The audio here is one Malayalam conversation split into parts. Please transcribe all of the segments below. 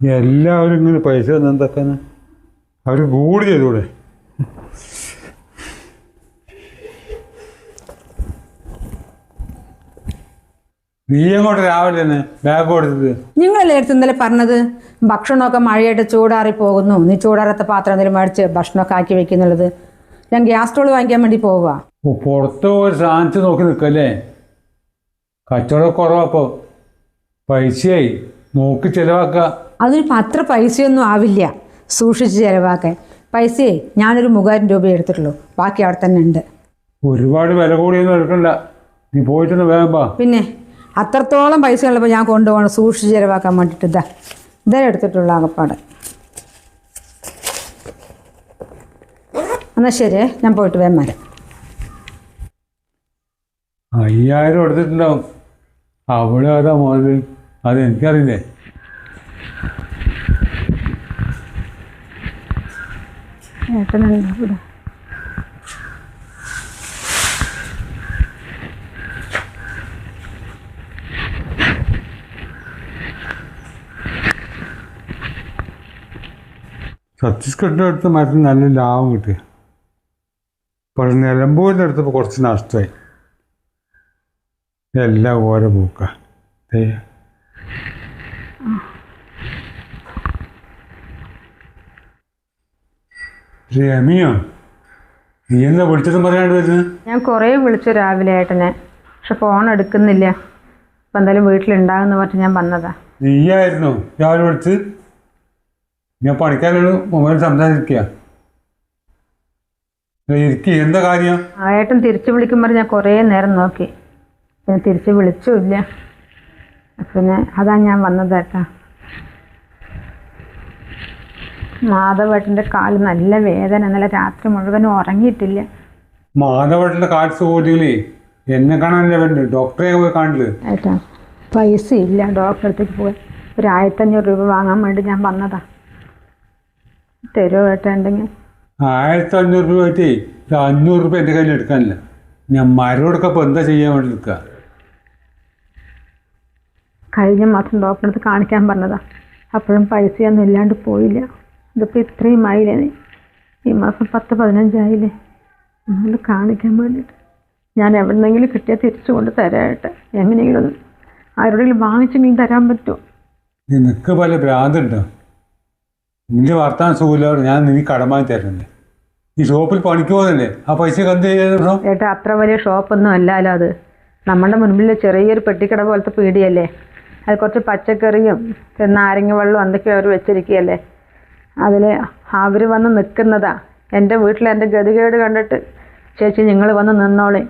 എല്ലാവരും ഇങ്ങനെ പൈസ എന്തൊക്കെ അവർ കൂടി ചെയ്തൂടെ? നീ അങ്ങോട്ട് രാവിലെ തന്നെ ബാഗ് കൊടുത്തത്? നിങ്ങളല്ലേ എടുത്ത് ഇന്നലെ പറഞ്ഞത് ഭക്ഷണമൊക്കെ മഴയായിട്ട് ചൂടാറി പോകുന്നു, നീ ചൂടാറാത്ത പാത്രം എന്തെങ്കിലും മേടിച്ച് ഭക്ഷണമൊക്കെ ആക്കി വെക്കുന്നുള്ളത്. ഞാൻ ഗ്യാസ് സ്റ്റോൾ വാങ്ങിക്കാൻ വേണ്ടി പോവുക. പുറത്ത് ഒരു സ്ഥാനത്ത് നോക്കി നിൽക്കല്ലേ? കച്ചവടം കുറവപ്പോൾ പൈസയായി നോക്കി ചിലവാക്കുക. അതിനിപ്പോൾ അത്ര പൈസയൊന്നും ആവില്ല സൂക്ഷിച്ച് ചിലവാക്കാൻ. പൈസയെ ഞാനൊരു 3000 രൂപ എടുത്തിട്ടുള്ളൂ, ബാക്കി അവിടെ തന്നെ ഉണ്ട്. ഒരുപാട് വില കൂടിയൊന്നും എടുക്കണ്ട, നീ പോയിട്ടൊന്ന് വേഗം വാ. പിന്നെ അത്രത്തോളം പൈസ ഉള്ളപ്പോൾ ഞാൻ കൊണ്ടുപോകണം സൂക്ഷിച്ച് ചിലവാക്കാൻ വേണ്ടിയിട്ട്. ഇതേ എടുത്തിട്ടുള്ളൂ ആകപ്പാട്. എന്നാൽ ശരിയേ, ഞാൻ പോയിട്ട് വേഗം വരാം. 5000 എടുത്തിട്ടുണ്ടാവും. അവിടെ ഏതാ മോദി? അത് എനിക്കറിയില്ലേ. ഏട്ടനുണ്ട്. ഛത്തീസ്ഗഡിൻ്റെ അടുത്ത് മരത്തിന് നല്ല ലാഭം കിട്ടി. പക്ഷെ നിലമ്പൂരിൻ്റെ അടുത്തപ്പോൾ കുറച്ച് നഷ്ടമായി. എല്ലാം ഓരോ പൂക്ക. രമിയോ, നീ എന്താ വിളിച്ചതും പറയാണ്ട് വരുന്നത്? ഞാൻ കുറേ വിളിച്ചു രാവിലെ ഏട്ടനെ, പക്ഷെ ഫോൺ എടുക്കുന്നില്ല. അപ്പം എന്തായാലും വീട്ടിലുണ്ടാകുന്ന പറഞ്ഞ് ഞാൻ വന്നതാ. നീയായിരുന്നു രാവിലെ വിളിച്ച്? ഞാൻ പണിക്കാരോട് മൊബൈൽ സംസാരിക്കുക. എന്താ കാര്യം? ഏട്ടൻ തിരിച്ചു വിളിക്കുമ്പോൾ ഞാൻ കുറേ നേരം നോക്കി, പിന്നെ തിരിച്ച് വിളിച്ചുമില്ല. പിന്നെ അതാ ഞാൻ വന്നത് ഏട്ടാ. മാധവേട്ടൻ്റെ കാല് നല്ല വേദന, ഇന്നലെ രാത്രി മുഴുവനും ഉറങ്ങിയിട്ടില്ല. മാധവേട്ടൻ്റെ കാല് സുഖമില്ലേ? എന്നെ കാണാനല്ലേ വേണ്ട, ഡോക്ടറെ പോയി കാണില്ല. ഏട്ടാ പൈസ ഇല്ല ഡോക്ടറെ അടുത്തേക്ക് പോകാൻ. ഒരു 1500 രൂപ വാങ്ങാൻ വേണ്ടി ഞാൻ വന്നതാ. തരുമോ ഏട്ടാ ഉണ്ടെങ്കിൽ? 1500 രൂപ ആയിട്ടേ 500 രൂപ എൻ്റെ കയ്യിൽ എടുക്കാനില്ല. ഞാൻ മരോടൊക്കെ എന്താ ചെയ്യാൻ വേണ്ടി നിൽക്കുക? കഴിഞ്ഞ മാസം ഡോക്ടറെ അടുത്ത് കാണിക്കാൻ പറഞ്ഞതാ, അപ്പോഴും പൈസയൊന്നും ഇല്ലാണ്ട് പോയില്ല. ഇതിപ്പോൾ ഇത്രയും ആയില്ലേ, ഈ മാസം 10-15 ആയില്ലേ. ഒന്നുകൊണ്ട് കാണിക്കാൻ വേണ്ടിയിട്ട് ഞാൻ എവിടെന്നെങ്കിലും കിട്ടിയാൽ തിരിച്ചു കൊണ്ട് തരാട്ടെ. എങ്ങനെയെങ്കിലും ഒന്ന് ആരോടെങ്കിലും വാങ്ങിച്ചെങ്കിലും തരാൻ പറ്റുമോ? നിനക്ക് പല ഭ്രാന്തുണ്ടോ? നിന്റെ വർത്താനം സുഖമില്ലാതെ ഞാൻ നിനക്ക് കടമായി തരുന്നില്ലേ? ഈ ഷോപ്പിൽ പണിക്ക് പോകുന്നില്ലേ? ആ പൈസ എന്ത് ചെയ്യണോ? ഏട്ടാ അത്ര വലിയ ഷോപ്പൊന്നും അല്ലല്ലോ അത്. നമ്മുടെ മുൻപിൽ ചെറിയൊരു പെട്ടിക്കട പോലത്തെ പീടിയല്ലേ. അത് കുറച്ച് പച്ചക്കറിയും നാരങ്ങ വെള്ളവും എന്തൊക്കെയോ അവർ വെച്ചിരിക്കുകയല്ലേ. അതിൽ അവർ വന്ന് നിൽക്കുന്നതാ. എൻ്റെ വീട്ടിൽ എൻ്റെ ഗതികേട് കണ്ടിട്ട് ചേച്ചി നിങ്ങൾ വന്ന് നിന്നോളേ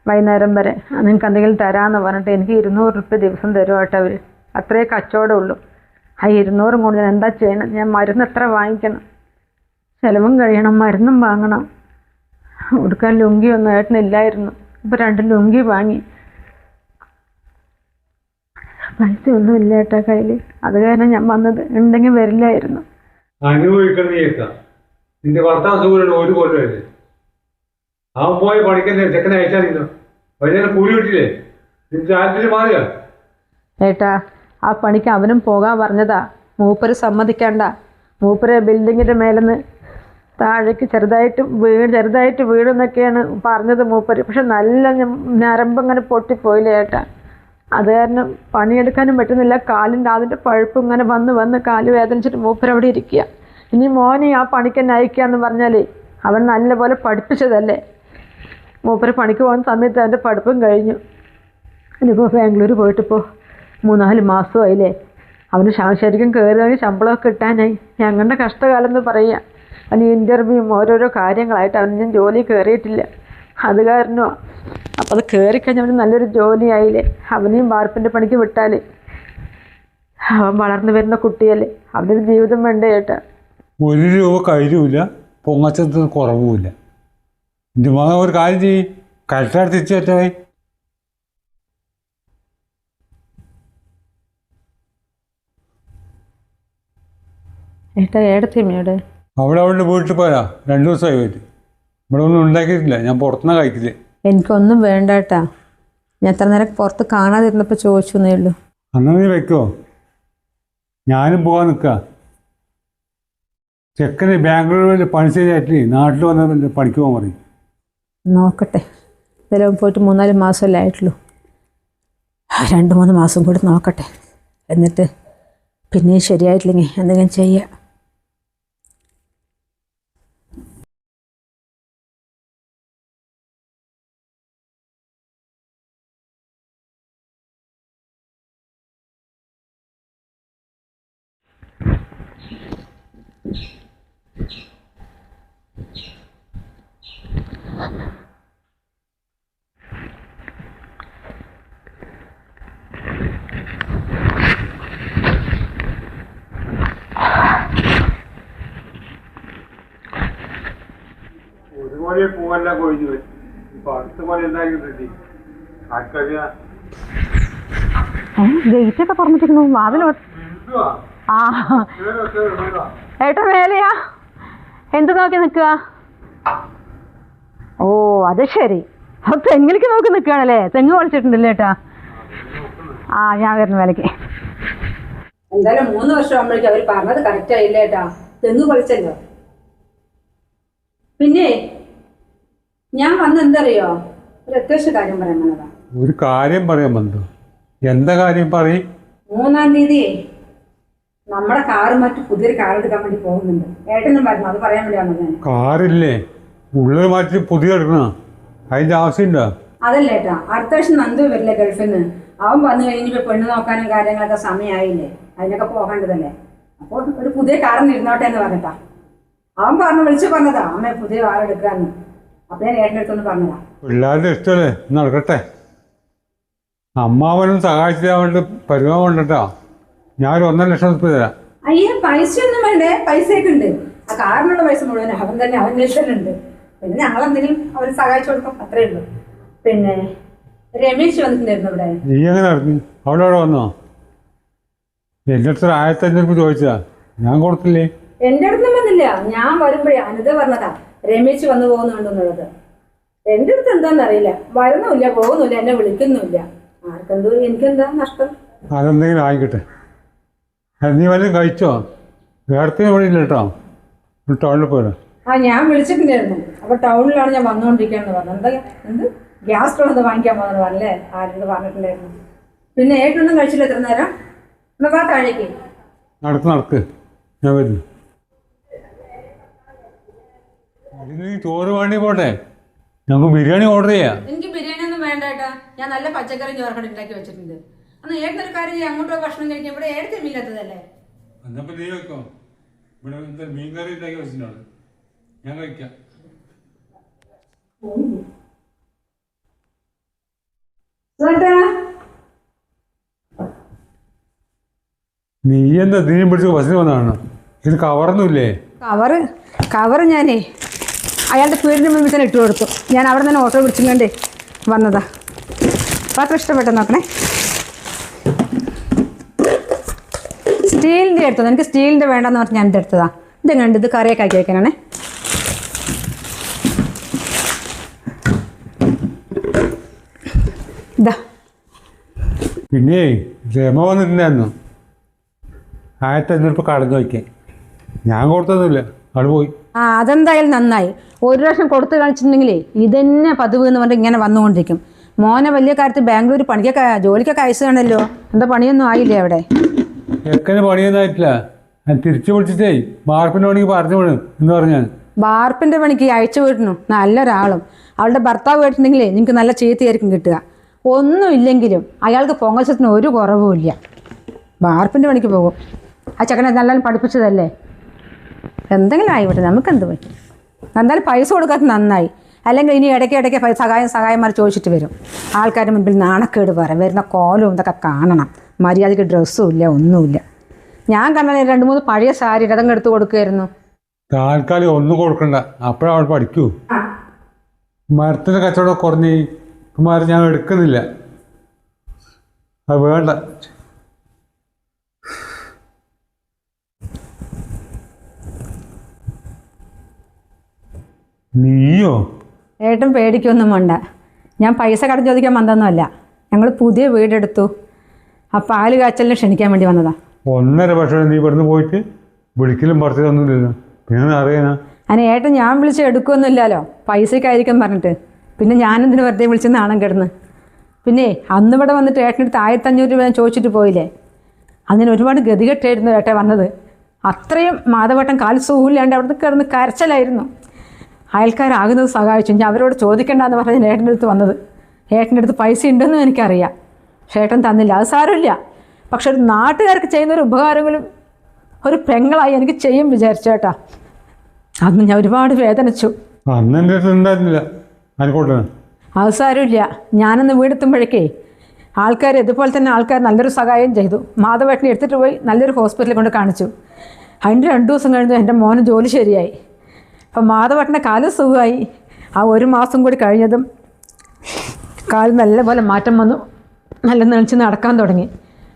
വൈകുന്നേരം വരെ, നിങ്ങൾക്ക് എന്തെങ്കിലും തരാമെന്ന് പറഞ്ഞിട്ട് എനിക്ക് 200 രൂപ ദിവസം തരും കേട്ടോ അവർ. അത്രേ കച്ചവടം ഉള്ളൂ. ആ 200 കൊണ്ട് ഞാൻ എന്താ ചെയ്യണം? ഞാൻ മരുന്ന് എത്ര വാങ്ങിക്കണം? ചിലവും കഴിയണം, മരുന്നും വാങ്ങണം. ഉടുക്കാൻ ലുങ്കിയൊന്നും ഏട്ടനില്ലായിരുന്നു, ഇപ്പോൾ 2 ലുങ്കി വാങ്ങി. പൈസ ഒന്നും ഇല്ല ഏട്ടാ കയ്യിൽ. അത് കാരണം ഞാൻ വന്നത്, ഉണ്ടെങ്കിൽ വരില്ലായിരുന്നു. അനുഭവിക്കണം. നിന്റെ വർത്താനം സുഖമുള്ള ഒരു കൊല്ലമല്ലേ? ആ പോയി പണിക്കന്നെ ചെക്കനെ അയച്ചാൽ വലിയ കൂലി കിട്ടില്ലേ? നിന്റെ താല്പര്യം മാറിയ ഏട്ടാ ആ പണിക്ക് അവനും പോകാൻ പറഞ്ഞതാ. മൂപ്പര് സമ്മതിക്കണ്ട. മൂപ്പര് ബിൽഡിങ്ങിൻ്റെ മേലെന്ന് താഴേക്ക് ചെറുതായിട്ട് വീടെന്നൊക്കെയാണ് പറഞ്ഞത് മൂപ്പര്. പക്ഷെ നല്ല ഞരമ്പ് പൊട്ടിപ്പോയില്ലേ ഏട്ടാ. അത് കാരണം പണിയെടുക്കാനും പറ്റുന്നില്ല. കാലിൻ്റെ അതിൻ്റെ പഴുപ്പ് ഇങ്ങനെ വന്ന് കാല് വേദനിച്ചിട്ട് മൂപ്പര് അവിടെ ഇരിക്കുക. ഇനി മോനെ ആ പണിക്ക് തന്നെ അയക്കാന്ന് പറഞ്ഞാൽ അവൻ നല്ലപോലെ പഠിപ്പിച്ചതല്ലേ. മൂപ്പര് പണിക്ക് പോകുന്ന സമയത്ത് അവൻ്റെ പഠിപ്പും കഴിഞ്ഞു. ഇനിയിപ്പോൾ ബാംഗ്ലൂർ പോയിട്ടിപ്പോൾ 3-4 മാസമായില്ലേ. അവന് ശരിക്കും കയറുകയാണെങ്കിൽ ശമ്പളമൊക്കെ കിട്ടാനായി. ഞങ്ങളുടെ കഷ്ടകാലം എന്ന് പറയുക. അവന് ഇൻ്റർവ്യൂവും ഓരോരോ കാര്യങ്ങളായിട്ട് അവന് ഞാൻ ജോലി കയറിയിട്ടില്ല. അത് കാരണമോ. അപ്പോൾ അത് കയറിക്കഴിഞ്ഞാൽ അവന് നല്ലൊരു ജോലിയായില്ലേ. അവനെയും വാർപ്പിൻ്റെ പണിക്ക് വിട്ടാൽ അവൻ വളർന്നു വരുന്ന കുട്ടിയല്ലേ. അവനൊരു ജീവിതം വേണ്ടേ ഏട്ടാ. 1 രൂപ കയ്യിലുമില്ല, പൊങ്ങച്ചത്തിന് കുറവുമില്ല. എൻ്റെ മകൻ ഒരു കാര്യം ചെയ്യും, കറക്റ്റായിട്ട് തിരിച്ചു പറ്റായി. ഏട്ടാ ഏടത്തിയമ്മയുടെ അവളുടെ വീട്ടിൽ പോയാ 2 ദിവസമായി പോയിട്ട്. ഇവിടെ ഒന്നും ഉണ്ടാക്കിയിട്ടില്ല, ഞാൻ പുറത്തുനിന്ന് കഴിക്കില്ലേ. എനിക്കൊന്നും വേണ്ട ഏട്ടാ. ഞാൻ എത്ര നേരം പുറത്ത് കാണാതിരുന്നപ്പോൾ ചോദിച്ചു എന്നേ ഉള്ളൂ. അന്നാ നീ വെക്കുമോ? ഞാനും പോകാൻ നിൽക്കുക. ചെക്കന് ബാംഗ്ലൂരിൽ പണി ശരിയായിട്ട് നാട്ടിൽ വന്ന പണിക്ക് പോകാൻ പറയും. നോക്കട്ടെ, ഇതിലും പോയിട്ട് 3-4 മാസമല്ലേ ആയിട്ടുള്ളൂ. 2-3 മാസം കൂടി നോക്കട്ടെ. എന്നിട്ട് പിന്നെയും ശരിയായിട്ടില്ലെങ്കിൽ എന്തെങ്കിലും ചെയ്യാം. ഒരു പോലെ പോവല്ല കൊഴിഞ്ഞു പോയി. ഇപ്പൊ അടുത്ത പോലെ എന്തായാലും റെഡി ആർക്കറിയാ. ഗേറ്റൊക്കെ തുറന്നിട്ടിരിക്കുന്നു. വാതിലോ ആ ഏട്ടാ മേലെയാ? എന്ത് നോക്കി നിൽക്കുക? ഓ അത് ശരി. അപ്പൊ തെങ്ങിലേക്ക് നോക്കി നിൽക്കുകയാണല്ലേ? തെങ്ങ് വിളിച്ചിട്ടുണ്ടല്ലേ ഏട്ടാ? ആ ഞാൻ വരുന്ന വിലക്ക്. എന്തായാലും 3 വർഷം ആകുമ്പോഴേക്കും അവർ പറഞ്ഞത് കറക്റ്റ് ആയില്ലേ ഏട്ടാ? തെങ്ങ് വിളിച്ചല്ലോ. പിന്നെ ഞാൻ വന്ന് എന്തറിയോ, ഒരു അത്യാവശ്യ കാര്യം പറയാൻ വന്നതാ. ഒരു കാര്യം പറയാൻ വന്നു. എന്താ കാര്യം പറയും? 3-ാം തീയതി നമ്മുടെ കാറ് മാറ്റി പുതിയൊരു കാർ എടുക്കാൻ വേണ്ടി പോകുന്നുണ്ട്. ഏട്ടനും പറഞ്ഞു, അത് പറയാൻ വേണ്ടി വന്നത്. കാറില്ലേ ഉള്ളത് മാറ്റി പുതിയ എടുക്കണ? അതിന്റെ ആവശ്യമുണ്ടോ? അതല്ല ഏട്ടാ, അടുത്ത വർഷം നന്ദു വരില്ലേ ഗൾഫിൽ നിന്ന്. അവൻ വന്നു കഴിഞ്ഞിപ്പോ പെണ്ണ് നോക്കാനും കാര്യങ്ങളൊക്കെ സമയമായില്ലേ, അതിനൊക്കെ പോകേണ്ടതല്ലേ. അപ്പോൾ ഒരു പുതിയ കാറിന് ഇരുന്നോട്ടെ എന്ന് പറഞ്ഞിട്ടാ. അവൻ വിളിച്ചു പറഞ്ഞതാ അമ്മ പുതിയ കാർ എടുക്കാന്ന്. അപ്പൊ ഞാൻ ഏട്ടൻ്റെ അടുത്തൊന്ന് പറഞ്ഞതാ. പിള്ളേരുടെ ഇഷ്ടമല്ലേ, നടക്കട്ടെ. അമ്മാവനും സഹായിച്ചാൽ വേണ്ടി പരിപാടി ഉണ്ടോ? ഞാൻ 1.5 ലക്ഷം രൂപ തരാം. അയ്യേ പൈസ ഒന്നും വേണ്ടേ, പൈസയൊക്കെ ഉണ്ട്. ആ കാറിനുള്ള പൈസ മുഴുവൻ അവൻ തന്നെ അന്വേഷണുണ്ട്. പിന്നെ ഞങ്ങളെന്തെങ്കിലും അവർ സഹായിച്ചു കൊടുക്കും, അത്രേ ഉള്ളൂ. പിന്നെ രമേശ് വന്നിട്ടുണ്ടായിരുന്നു ഇവിടെ. നീ എങ്ങനെ അറിഞ്ഞു? അവിടെ വന്നോ? എൻ്റെ അടുത്ത് 1500 രൂപ ചോദിച്ചതാ, ഞാൻ കൊടുത്തില്ലേ? എന്റെ അടുത്തൊന്നും വന്നില്ല. ഞാൻ വരുമ്പോഴേ അനിത പറഞ്ഞതാ രമേശ് വന്നു പോകുന്നുണ്ടെന്നുള്ളത്. എന്റെ അടുത്ത് എന്താണെന്ന് അറിയില്ല. വരുന്നുമില്ല, പോകുന്നില്ല, എന്നെ വിളിക്കുന്നുമില്ല. ആർക്കെന്തോ എനിക്കെന്താ നഷ്ടം? അതെന്തെങ്കിലും ആയിക്കട്ടെ. നീ വല്ലതും കഴിച്ചോ? വേർത്തിന് വഴിയില്ല കേട്ടോ, ടൗണിൽ പോരാ. ആ ഞാൻ വിളിച്ചിട്ടുണ്ടായിരുന്നു. അപ്പൊ ടൗണിലാണ് ഞാൻ വന്നുകൊണ്ടിരിക്കുകയെന്ന് പറഞ്ഞു. എന്താ എന്ത് ഗ്യാസ് സ്റ്റോൾ ഒന്ന് വാങ്ങിക്കാൻ പോകുന്നത് അല്ലേ? ആരെങ്കിലും പറഞ്ഞിട്ടുണ്ടായിരുന്നു. പിന്നെ ഏട്ടൊന്നും കഴിച്ചില്ല എത്ര നേരം? എന്നാ താഴേക്ക് നടക്ക്, ഞാൻ വരുന്നു. ചോറ് വേണ്ടി പോട്ടെ, ഞങ്ങൾക്ക് ബിരിയാണി ഓർഡർ ചെയ്യാം. എനിക്ക് ബിരിയാണി ഒന്നും വേണ്ട ഏട്ടാ. ഞാൻ നല്ല പച്ചക്കറി ചോറൊക്കെ ഉണ്ടാക്കി വെച്ചിട്ടുണ്ട്. അന്ന് ഏട്ടൊരു കാര്യം ചെയ്യാം, അങ്ങോട്ടോ ഭക്ഷണം കഴിക്കാം. ഇവിടെ ഏടത്തെ മീനില്ലാത്തതല്ലേ? എന്നപ്പോ നീ വെക്കോ. ഇവിടെ മീൻ കറി ഉണ്ടാക്കി വെച്ചിട്ടാണ്, ഞാൻ കഴിക്കാം. നീ എന്താ നീയും പിടിച്ച് ബസ്സിന് വന്നതാണ്? ഇത് കവറൊന്നുമില്ലേ? കവറ് ഞാനേ അയാളുടെ വീടിന് മുമ്പിൽ തന്നെ ഇട്ട് കൊടുത്തു. ഞാൻ അവിടെ തന്നെ ഓട്ടോ പിടിച്ചുകൊണ്ട് വന്നതാ. പാത്രം ഇഷ്ടപ്പെട്ടു നോക്കണേ. സ്റ്റീലിൻ്റെ എടുത്തത്. എനിക്ക് സ്റ്റീലിൻ്റെ വേണ്ടെന്ന് പറഞ്ഞ് ഞാൻ എടുത്തതാ. ഇത് കണ്ട് ഇത് കറിയൊക്കെ ആക്കി വയ്ക്കാനാണേ. ഇതാ. പിന്നെ രമ വന്നിട്ടുണ്ടായിരുന്നു 1500 രൂപ കടന്നു വയ്ക്കാൻ. ഞാൻ കൊടുത്തൊന്നുമില്ല, അവിടെ പോയി. ആ അതെന്തായാലും നന്നായി. 1 ലക്ഷം കൊടുത്ത് കാണിച്ചിട്ടുണ്ടെങ്കിലേ ഇതന്നെ പതിവ് എന്ന് പറഞ്ഞിട്ട് ഇങ്ങനെ വന്നുകൊണ്ടിരിക്കും. മോനെ വലിയ കാര്യത്തിൽ ബാംഗ്ലൂർ പണിക്കൊക്കെ ജോലിക്കൊക്കെ അയച്ചതാണല്ലോ. എന്താ പണിയൊന്നും ആയില്ലേ അവിടെ? ചെക്കന് പണിയൊന്നും ആയിട്ടില്ല. ഞാൻ തിരിച്ചു വിളിച്ചിട്ടേ വാർപ്പിൻ്റെ പണിക്ക് പറഞ്ഞു വിടും എന്ന് പറഞ്ഞാൽ. വാർപ്പിൻ്റെ പണിക്ക് അയച്ചു വിടണു നല്ലൊരാളും. അവളുടെ ഭർത്താവ് കേട്ടിട്ടുണ്ടെങ്കിലേ നിങ്ങൾക്ക് നല്ല ചീത്തയായിരിക്കും കിട്ടുക. ഒന്നുമില്ലെങ്കിലും അയാൾക്ക് പൊങ്ങച്ചത്തിന് ഒരു കുറവുമില്ല. വാർപ്പിൻ്റെ പണിക്ക് പോകും. ആ ചെക്കനെ നല്ലോണം പഠിപ്പിച്ചതല്ലേ. എന്തെങ്കിലും ആയിക്കോട്ടെ, നമുക്കെന്ത് പറ്റും. എന്തായാലും പൈസ കൊടുക്കാത്ത നന്നായി. അല്ലെങ്കിൽ ഇനി ഇടയ്ക്ക് സഹായന്മാർ ചോദിച്ചിട്ട് വരും. ആൾക്കാരുടെ മുൻപിൽ നാണക്കേട് പറയും. വരുന്ന കോലും ഇതൊക്കെ കാണണം. മര്യാദയ്ക്ക് ഡ്രസ്സും ഇല്ല, ഒന്നുമില്ല. ഞാൻ കണ്ടാൽ 2-3 പഴയ സാരി അതങ്ങ് എടുത്ത് കൊടുക്കുമായിരുന്നു. താൽക്കാലം ഒന്നും കൊടുക്കണ്ട, അപ്പോഴവൾ പഠിക്കൂ. മരത്തിൻ്റെ കച്ചവടം കുറഞ്ഞ് മരം ഞാൻ എടുക്കുന്നില്ല, അത് വേണ്ട. നീയോ? ഏട്ടൻ പേടിക്കൊന്നും വേണ്ട. ഞാൻ പൈസ കടം ചോദിക്കാൻ വന്നതൊന്നുമല്ല. ഞങ്ങൾ പുതിയ വീടെടുത്തു. ആ പാല് കാച്ചലിന് ക്ഷണിക്കാൻ വേണ്ടി വന്നതാ. 1.5 വർഷം നീ ഇവിടുന്ന് പോയിട്ട് വിളിക്കലും പറിച്ചിലൊന്നുമില്ലല്ലോ, പിന്നെ അറിയാനാ? അതിന് ഏട്ടൻ ഞാൻ വിളിച്ച് എടുക്കുമൊന്നുമില്ലല്ലോ, പൈസക്കായിരിക്കും പറഞ്ഞിട്ട്. പിന്നെ ഞാനെന്തിനു വെറുതെ വിളിച്ച് നാണം കിടന്ന്. പിന്നെ അന്ന് ഇവിടെ വന്നിട്ട് ഏട്ടനടുത്ത് 1500 രൂപ ഞാൻ ചോദിച്ചിട്ട് പോയില്ലേ, അതിന് ഒരുപാട് ഗതികെട്ടായിരുന്നു ഏട്ടൻ വന്നത്. അത്രയും മാധവട്ടം കാൽ സുഖമില്ലാണ്ട് അവിടുന്ന് കിടന്ന് കരച്ചിലായിരുന്നു. അയൽക്കാരാകുന്നത് സഹായിച്ചു. ഞാൻ അവരോട് ചോദിക്കേണ്ടെന്ന് പറഞ്ഞ് ഞാൻ ഏട്ടൻ്റെ അടുത്ത് വന്നത്. ഏട്ടൻ്റെ അടുത്ത് പൈസ ഉണ്ടെന്നും എനിക്കറിയാം, പക്ഷേ ഏട്ടൻ തന്നില്ല. അത് സാരമില്ല, പക്ഷെ ഒരു നാട്ടുകാർക്ക് ചെയ്യുന്നൊരു ഉപകാരങ്ങളും ഒരു പെങ്ങളായി എനിക്ക് ചെയ്യും വിചാരിച്ചേട്ടാ. അന്ന് ഞാൻ ഒരുപാട് വേദനിച്ചു. അന്ന് എൻ്റെ അടുത്ത് ഉണ്ടായിരുന്നില്ല ആയിക്കോട്ടെ. അത് സാരമില്ല, ഞാനന്ന് വീടെത്തുമ്പോഴേക്കേ ആൾക്കാർ ഇതുപോലെ തന്നെ ആൾക്കാർ നല്ലൊരു സഹായം ചെയ്തു. മാധവേട്ടനെ എടുത്തിട്ട് പോയി നല്ലൊരു ഹോസ്പിറ്റലിൽ കൊണ്ട് കാണിച്ചു. അതിൻ്റെ 2 ദിവസം കഴിഞ്ഞ് എൻ്റെ മോന് ജോലി ശരിയായി. അപ്പം മാധവേട്ടൻ്റെ കാല് സുഖമായി. ആ 1 മാസം കൂടി കഴിഞ്ഞതും കാല് നല്ലപോലെ മാറ്റം വന്നു, നല്ല നെളിച്ച് നടക്കാൻ തുടങ്ങി.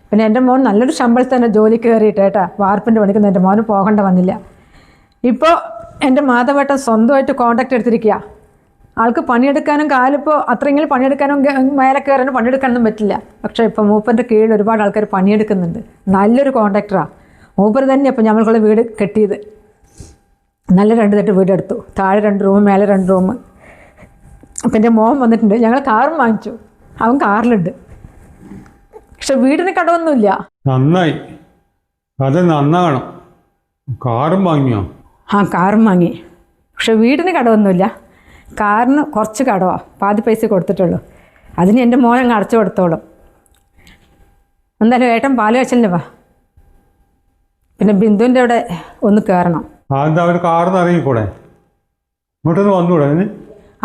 പിന്നെ എൻ്റെ മോൻ നല്ലൊരു ശമ്പളത്തിൽ തന്നെ ജോലിക്ക് കയറിയിട്ട് ഏട്ടാ, വാർപ്പിൻ്റെ പണിക്കുന്ന എൻ്റെ മോന് പോകേണ്ട വന്നില്ല. ഇപ്പോൾ എൻ്റെ മാധവേട്ടൻ സ്വന്തമായിട്ട് കോൺട്രാക്ട് എടുത്തിരിക്കുക. ആൾക്ക് പണിയെടുക്കാനും കാലിപ്പോൾ അത്രയെങ്കിലും പണിയെടുക്കാനും മേലെ കയറാനും പണിയെടുക്കാനൊന്നും പറ്റില്ല. പക്ഷേ ഇപ്പോൾ മൂപ്പൻ്റെ കീഴിൽ ഒരുപാട് ആൾക്കാർ പണിയെടുക്കുന്നുണ്ട്. നല്ലൊരു കോൺട്രാക്ടറാണ് മൂപ്പർ തന്നെ. അപ്പോൾ ഞങ്ങൾക്കുള്ള വീട് കെട്ടിയത് നല്ല 2 തട്ട് വീടെടുത്തു. താഴെ 2 റൂം, മേലെ 2 റൂം. അപ്പം എൻ്റെ മോൻ വന്നിട്ടുണ്ട്. ഞങ്ങൾ കാറും വാങ്ങിച്ചു, അവൻ കാറിലുണ്ട്. പക്ഷെ വീടിന് കടമൊന്നുമില്ല. നന്നായി, അത് നന്നാകണം. കാറും വാങ്ങിയോ? ആ കാറും വാങ്ങി, പക്ഷെ വീടിന് കടമൊന്നുമില്ല. കാറിന് കുറച്ച് കടമാണ്, പാതി പൈസ കൊടുത്തിട്ടുള്ളൂ. അതിന് എൻ്റെ മോൻ അങ്ങ് അടച്ചു കൊടുത്തോളും. എന്തായാലും ഏട്ടൻ പാല് കാച്ചലിന് വാ. പിന്നെ ബിന്ദുവിൻ്റെ അവിടെ ഒന്ന് കയറണം. അതെന്താ അവർ കാറിന്ന് ഇറങ്ങിക്കൂടെ? ഇങ്ങോട്ടൊന്ന് വന്നുകൂടെ അതിന്?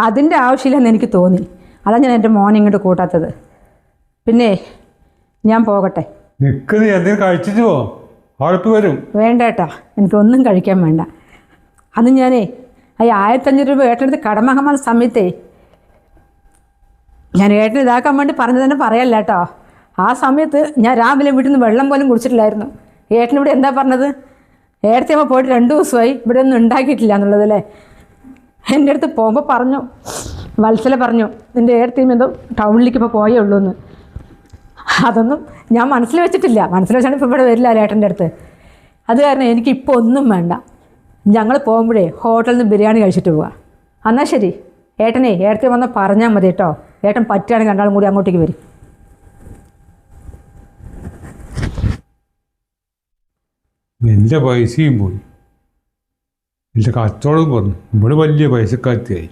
അതിൻ്റെ ആവശ്യമില്ലെന്ന് എനിക്ക് തോന്നി. അതാണ് ഞാൻ എൻ്റെ മോനെ ഇങ്ങോട്ട് കൂട്ടാത്തത്. പിന്നെ ഞാൻ പോകട്ടെ. നിൽക്കുന്നത് എന്തെങ്കിലും കഴിച്ചിട്ട് പോ, ആളിപ്പ് വരും. വേണ്ട ഏട്ടാ, എനിക്കൊന്നും കഴിക്കാൻ വേണ്ട. അന്ന് ഞാനേ ഈ 1500 രൂപ ഏട്ടനടുത്ത് കടം വാങ്ങാൻ വന്ന സമയത്തേ ഞാൻ ഏട്ടന് ഇതാക്കാൻ വേണ്ടി പറഞ്ഞു തന്നെ പറയല്ല കേട്ടോ. ആ സമയത്ത് ഞാൻ രാവിലെ വീട്ടിൽ നിന്ന് വെള്ളം പോലും കുടിച്ചിട്ടില്ലായിരുന്നു. ഏട്ടനിവിടെ എന്താ പറഞ്ഞത്? ഏട്ടത്തിയമ്മ പോയിട്ട് 2 ദിവസമായി, ഇവിടെ ഒന്നും ഉണ്ടാക്കിയിട്ടില്ല എന്നുള്ളതല്ലേ. എൻ്റെ അടുത്ത് പോകുമ്പോൾ പറഞ്ഞു, വത്സല പറഞ്ഞു, നിൻ്റെ ഏട്ടത്തിയമ്മ എന്തോ ടൗണിലേക്ക് ഇപ്പോൾ പോയേ ഉള്ളൂ എന്ന്. അതൊന്നും ഞാൻ മനസ്സിൽ വെച്ചിട്ടില്ല. മനസ്സിൽ വെച്ചാണ് ഇപ്പോൾ ഇവിടെ വരില്ല ഏട്ടൻ്റെ അടുത്ത്. അത് കാരണം എനിക്കിപ്പോൾ ഒന്നും വേണ്ട. ഞങ്ങൾ പോകുമ്പോഴേ ഹോട്ടലിൽ നിന്ന് ബിരിയാണി കഴിച്ചിട്ട് പോവാം. എന്നാൽ ശരി ഏട്ടനെ, ഏട്ടത്തെ വന്നാൽ പറഞ്ഞാൽ മതി കേട്ടോ. ഏട്ടൻ പറ്റുകയാണെങ്കിൽ 2 ആളും കൂടി അങ്ങോട്ടേക്ക് വരും. എൻ്റെ പൈസയും പോയി, എൻ്റെ കച്ചവടം കുറഞ്ഞു. ഇവിടെ വലിയ പൈസക്കാർത്തിയായി.